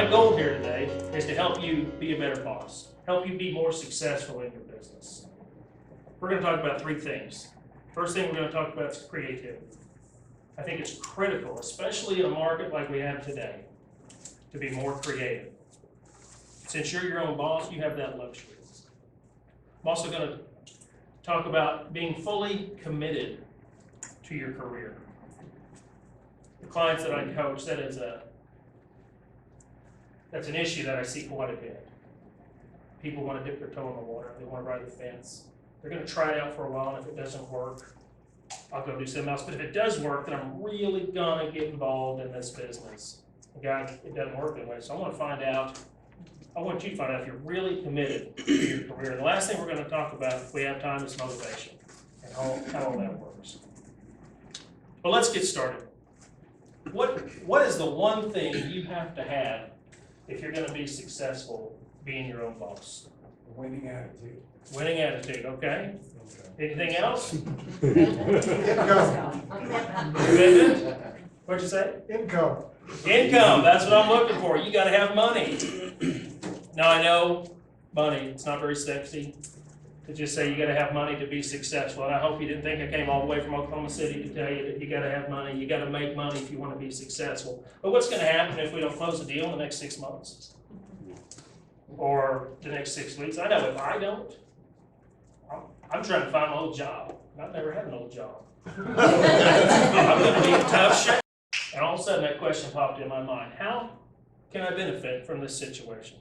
my goal here today is to help you be a better boss, help you be more successful in your business. We're going to talk about three things. First thing we're going to talk about is creativity. I think it's critical, especially in a market like we have today, to be more creative. Since you're your own boss, you have that luxury. I'm also going to talk about being fully committed to your career. The clients that I coach, that's an issue that I see quite a bit. People want to dip their toe in the water. They want to ride the fence. They're going to try it out for a while, and if it doesn't work, I'll go do something else. But if it does work, then I'm really going to get involved in this business. And guys, it doesn't work that way. So I want you to find out if you're really committed to your career. And the last thing we're going to talk about, if we have time, is motivation and how all that works. But let's get started. What is the one thing you have to have if you're going to be successful being your own boss? Winning attitude. Winning attitude, okay. Anything else? Income. Commitment? What'd you say? Income. Income, that's what I'm looking for. You gotta have money. Now I know money, it's not very sexy to just say you gotta have money to be successful. And I hope you didn't think I came all the way from Oklahoma City to tell you that you gotta have money, you gotta make money if you wanna be successful. But what's gonna happen if we don't close a deal in the next 6 months? Or the next 6 weeks? I know if I don't, I'm trying to find my old job. I've never had an old job. I'm gonna be in tough shape. And all of a sudden that question popped in my mind. How can I benefit from this situation?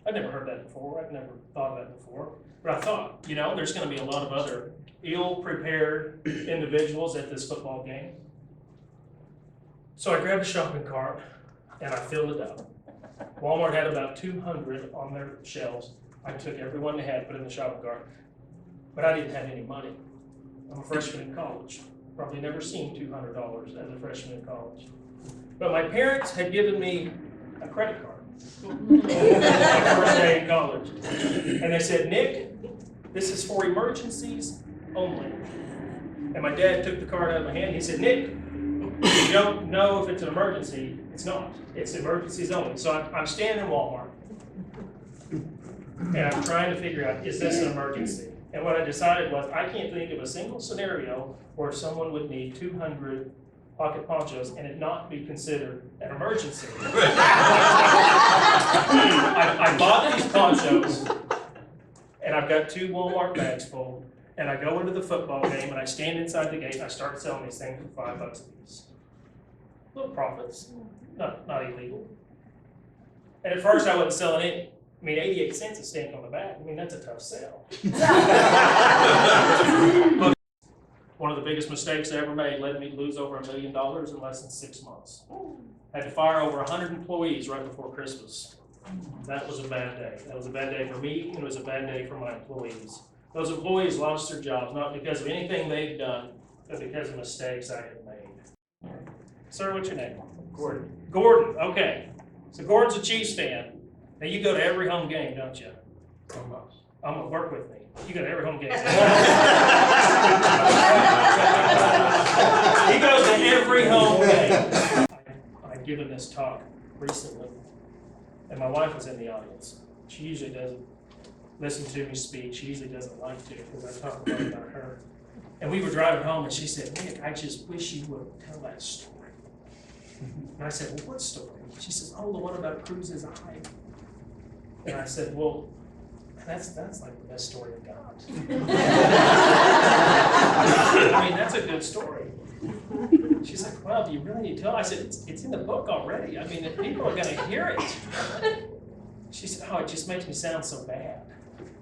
I'd never heard that before. I'd never thought of that before. But I thought, there's going to be a lot of other ill-prepared individuals at this football game. So I grabbed a shopping cart and I filled it up. Walmart had about 200 on their shelves. I took every one they had, put it in the shopping cart. But I didn't have any money. I'm a freshman in college. Probably never seen $200 as a freshman in college. But my parents had given me a credit card my first day in college. And they said, Nick, this is for emergencies only. And my dad took the card out of my hand and he said, Nick, you don't know if it's an emergency. It's not. It's emergencies only. So I'm standing in Walmart and I'm trying to figure out, is this an emergency? And what I decided was, I can't think of a single scenario where someone would need 200 pocket ponchos and it not be considered an emergency. I bought these ponchos, and I've got 2 Walmart bags full, and I go into the football game, and I stand inside the gate, and I start selling these things for $5 a piece. Little profits, not illegal. And at first I wasn't selling any. 88 cents a stamp on the back. That's a tough sell. But one of the biggest mistakes I ever made led me to lose over $1 million in less than 6 months. I had to fire over 100 employees right before Christmas. That was a bad day. That was a bad day for me, and it was a bad day for my employees. Those employees lost their jobs, not because of anything they've done, but because of mistakes I had made. Sir, what's your name? Gordon. Gordon, okay. So Gordon's a Chiefs fan. Now you go to every home game, don't you? Almost. I'm gonna work with me. You go to every home game. He goes to every home game. I've given this talk recently, and my wife was in the audience. She usually doesn't listen to me speak. She usually doesn't like to because I talk a lot about her. And we were driving home, and she said, Nick, I just wish you would tell that story. And I said, well, what story? She says, oh, the one about Cruz's eye. And I said, well, that's like the best story I've got. That's a good story. She's like, well, do you really need to tell? I said, it's in the book already. People are going to hear it. She said, oh, it just makes me sound so bad.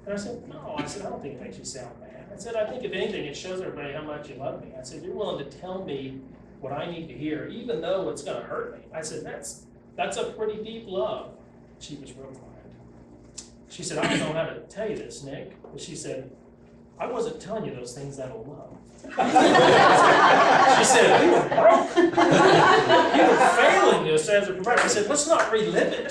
And I said, no. I said, I don't think it makes you sound bad. I said, I think if anything, it shows everybody how much you love me. I said, you're willing to tell me what I need to hear, even though it's going to hurt me. I said, that's a pretty deep love. She was real quiet. She said, I don't know how to tell you this, Nick. But she said, I wasn't telling you those things out of love. She said, we were broke. You were failing us as a provider. I said, let's not relive it.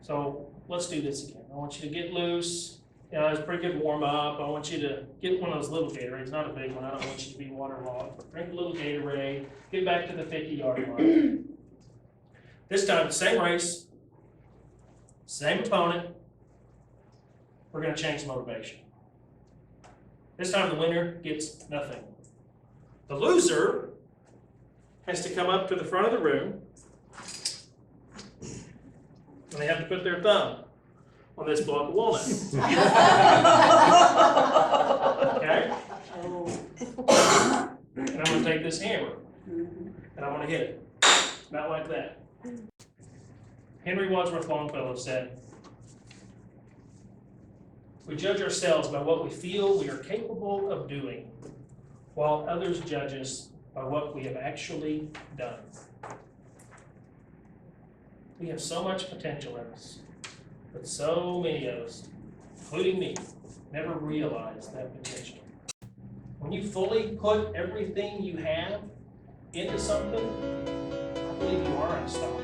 So let's do this again. I want you to get loose. You know, it's a pretty good warm up. I want you to get one of those little Gatorades, not a big one. I don't want you to be waterlogged. Drink a little Gatorade, get back to the 50-yard line. This time, same race, same opponent. We're going to change the motivation. This time, the winner gets nothing. The loser has to come up to the front of the room, and they have to put their thumb on this block of walnut. Okay? And I'm going to take this hammer, and I'm going to hit it. About like that. Henry Wadsworth Longfellow said, "We judge ourselves by what we feel we are capable of doing, while others judge us by what we have actually done." We have so much potential in us, but so many of us, including me, never realize that potential. When you fully put everything you have into something, I believe you are unstoppable.